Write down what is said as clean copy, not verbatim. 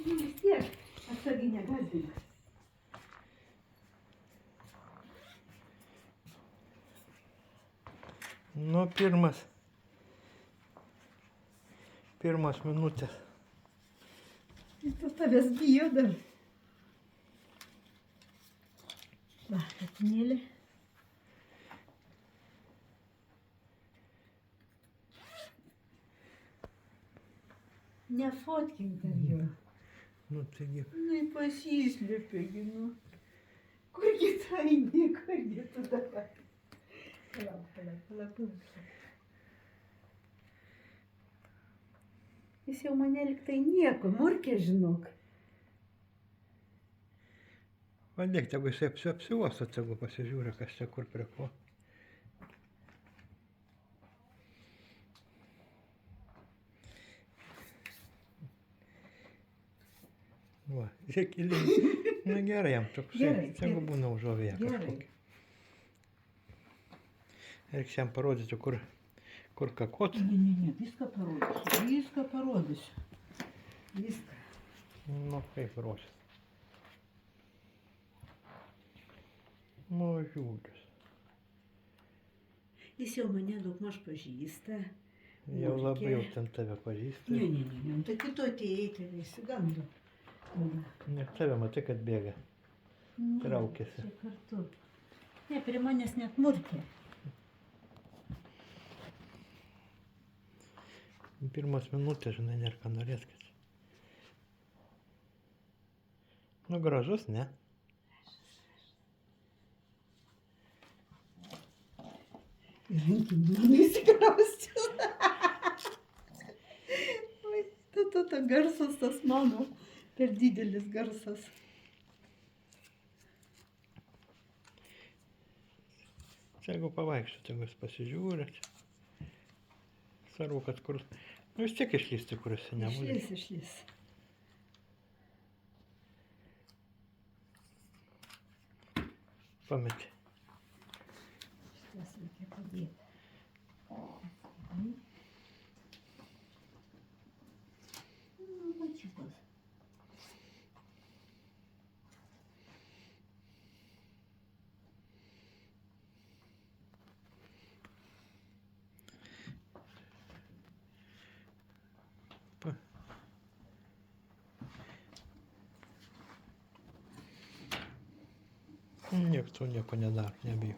Nu vis tiek, atsargiai negąsdink. Nu, pirmas minutės. Jis to tavęs bijo dar. Va, katinėlė. Nefotkink dar jo. Nu, taigi. Nu, pasislėpė, gi, nu. Kurgi ta eini, kurgi tu dabar? Palauk. Jis jau mane liktai nieko, murkė, žinok. Vadėk, tegu jisai apsiuosto, tegu pasižiūrė, kas čia kur prie ko. Va, žiūrėk, nu gerai jam toksai, tegu būna užuovėje kažkokia. Reiks jam parodyti, kur kakot. Ne, viską parodysiu. Viską. Nu, kaip ruošis. Mažiulis. Jis jau mane daugmaž pažįsta. Jau labai jau ten tave pažįsta. Ne, tai kitu atėjai, tave įsigando. Ne, tave matai, kad bėga. Traukiasi. Čia kartu. Ne, prie manęs net murkė. Pirmas minutės, žinai, nėra ką norės, kad. Nu, gražus, ne? Rankinį įsikrausčiau. Ta garsas tas mano, per didelis garsas. Čia jeigu pavaikščioti, jeigu jis pasižiūrė. Svarbu, kad kur. Nu, vis tiek išlysti, kuriuose nebūdė. Išlys. Pametė. Šitas reikia padėti. Mačiukas. Nieks to nieko nedaro, nebijo.